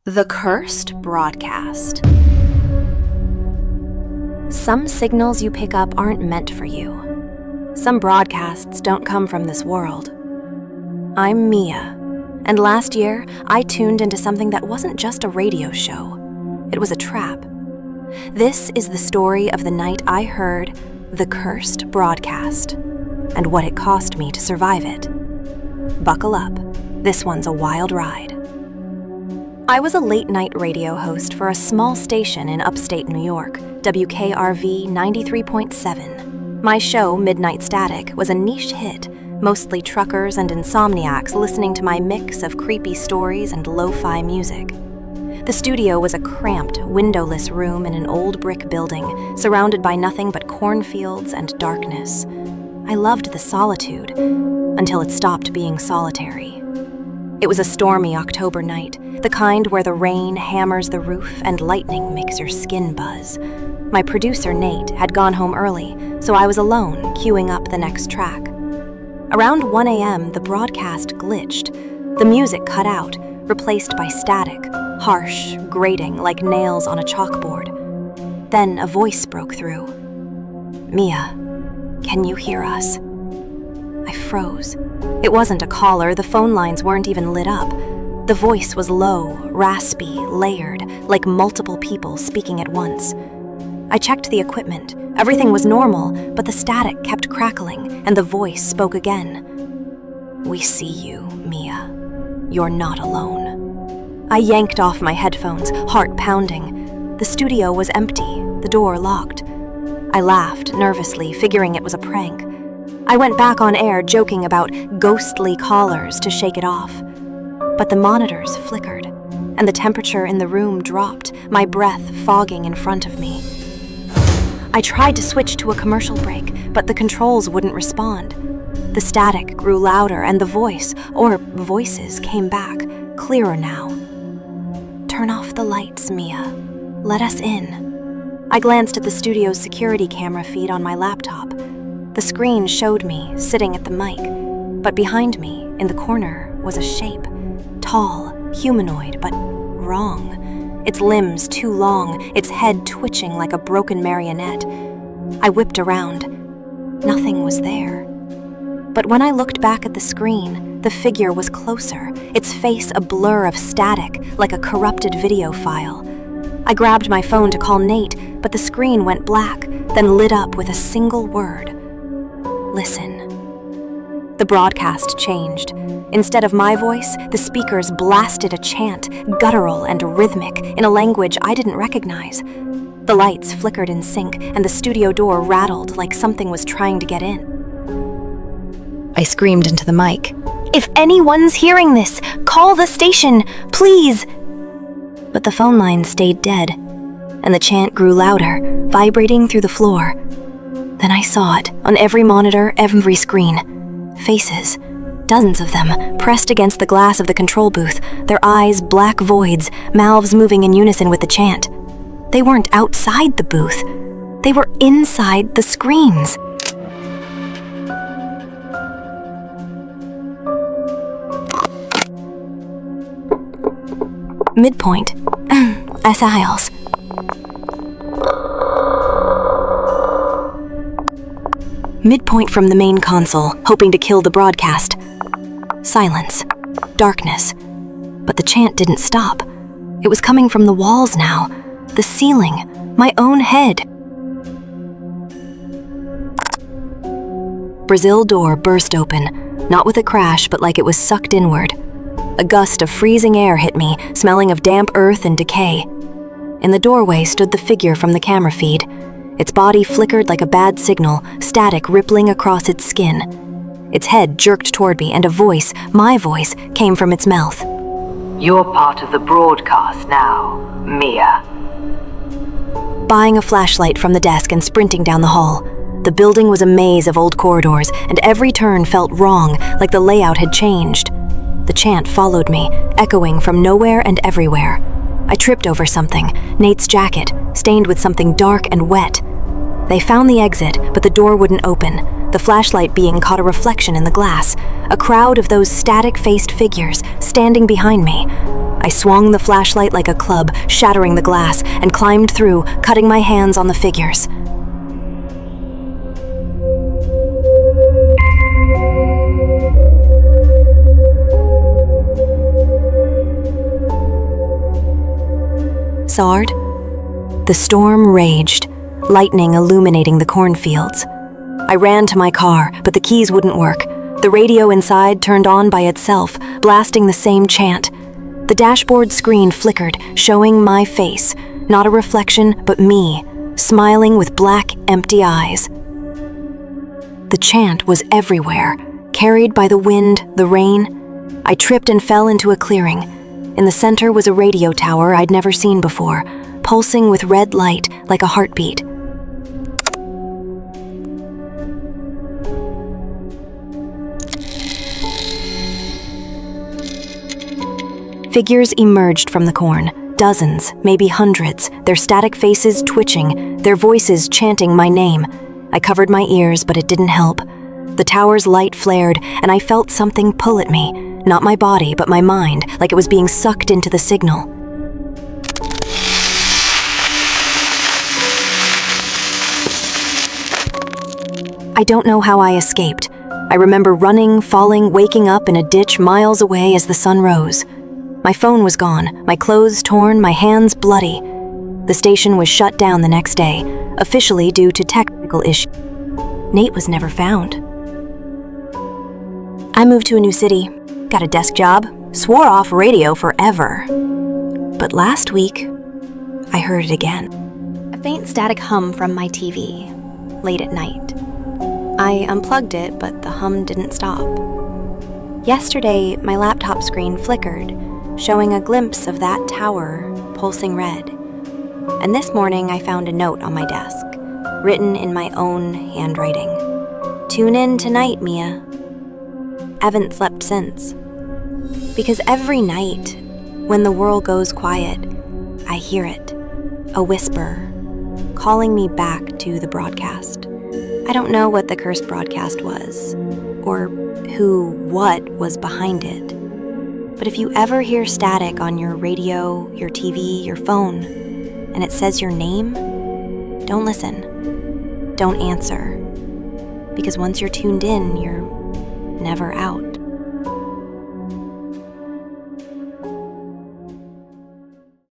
The Cursed Broadcast. Some signals you pick up aren't meant for you. Some broadcasts don't come from this world. I'm Mia, and last year I tuned into something that wasn't just a radio show. It was a trap. This is the story of the night I heard The Cursed Broadcast, and what it cost me to survive it. Buckle up, this one's a wild ride. I was a late-night radio host for a small station in upstate New York, WKRV 93.7. My show, Midnight Static, was a niche hit, mostly truckers and insomniacs listening to my mix of creepy stories and lo-fi music. The studio was a cramped, windowless room in an old brick building, surrounded by nothing but cornfields and darkness. I loved the solitude, until it stopped being solitary. It was a stormy October night, the kind where the rain hammers the roof and lightning makes your skin buzz. My producer, Nate, had gone home early, so I was alone, queuing up the next track. Around 1 a.m., the broadcast glitched. The music cut out, replaced by static, harsh, grating like nails on a chalkboard. Then a voice broke through. "Mia, can you hear us?" I froze. It wasn't a caller, the phone lines weren't even lit up. The voice was low, raspy, layered, like multiple people speaking at once. I checked the equipment. Everything was normal, but the static kept crackling, and the voice spoke again. "We see you, Mia. You're not alone." I yanked off my headphones, heart pounding. The studio was empty, the door locked. I laughed nervously, figuring it was a prank. I went back on air joking about ghostly callers to shake it off. But the monitors flickered, and the temperature in the room dropped, my breath fogging in front of me. I tried to switch to a commercial break, but the controls wouldn't respond. The static grew louder, and the voice, or voices, came back, clearer now. "Turn off the lights, Mia. Let us in." I glanced at the studio's security camera feed on my laptop. The screen showed me sitting at the mic, but behind me, in the corner, was a shape. Tall, humanoid, but wrong. Its limbs too long, its head twitching like a broken marionette. I whipped around. Nothing was there. But when I looked back at the screen, the figure was closer, its face a blur of static, like a corrupted video file. I grabbed my phone to call Nate, but the screen went black, then lit up with a single word. "Listen." The broadcast changed. Instead of my voice, the speakers blasted a chant, guttural and rhythmic, in a language I didn't recognize. The lights flickered in sync, and the studio door rattled like something was trying to get in. I screamed into the mic, "If anyone's hearing this, call the station, please!" But the phone line stayed dead, and the chant grew louder, vibrating through the floor. Then I saw it, on every monitor, every screen. Faces, dozens of them, pressed against the glass of the control booth, their eyes black voids, mouths moving in unison with the chant. They weren't outside the booth. They were inside the screens. Midpoint. Aisles. Midpoint from the main console, hoping to kill the broadcast. Silence. Darkness. But the chant didn't stop. It was coming from the walls now. The ceiling. My own head. Brazil door burst open, not with a crash, but like it was sucked inward. A gust of freezing air hit me, smelling of damp earth and decay. In the doorway stood the figure from the camera feed. Its body flickered like a bad signal, static rippling across its skin. Its head jerked toward me, and a voice, my voice, came from its mouth. "You're part of the broadcast now, Mia." Buying a flashlight from the desk and sprinting down the hall. The building was a maze of old corridors, and every turn felt wrong, like the layout had changed. The chant followed me, echoing from nowhere and everywhere. I tripped over something, Nate's jacket, stained with something dark and wet. They found the exit, but the door wouldn't open. The flashlight beam caught a reflection in the glass, a crowd of those static-faced figures standing behind me. I swung the flashlight like a club, shattering the glass, and climbed through, cutting my hands on the figures. Sard? The storm raged, lightning illuminating the cornfields. I ran to my car, but the keys wouldn't work. The radio inside turned on by itself, blasting the same chant. The dashboard screen flickered, showing my face, not a reflection, but me, smiling with black, empty eyes. The chant was everywhere, carried by the wind, the rain. I tripped and fell into a clearing. In the center was a radio tower I'd never seen before, pulsing with red light like a heartbeat. Figures emerged from the corn, dozens, maybe hundreds, their static faces twitching, their voices chanting my name. I covered my ears, but it didn't help. The tower's light flared, and I felt something pull at me, not my body, but my mind, like it was being sucked into the signal. I don't know how I escaped. I remember running, falling, waking up in a ditch miles away as the sun rose. My phone was gone, my clothes torn, my hands bloody. The station was shut down the next day, officially due to technical issues. Nate was never found. I moved to a new city, got a desk job, swore off radio forever. But last week, I heard it again. A faint static hum from my TV, late at night. I unplugged it, but the hum didn't stop. Yesterday, my laptop screen flickered, showing a glimpse of that tower pulsing red. And this morning I found a note on my desk, written in my own handwriting. Tune in tonight, Mia. Haven't slept since. Because every night, when the world goes quiet, I hear it, a whisper, calling me back to the broadcast. I don't know what the cursed broadcast was, or what was behind it. But if you ever hear static on your radio, your TV, your phone, and it says your name, don't listen. Don't answer. Because once you're tuned in, you're never out.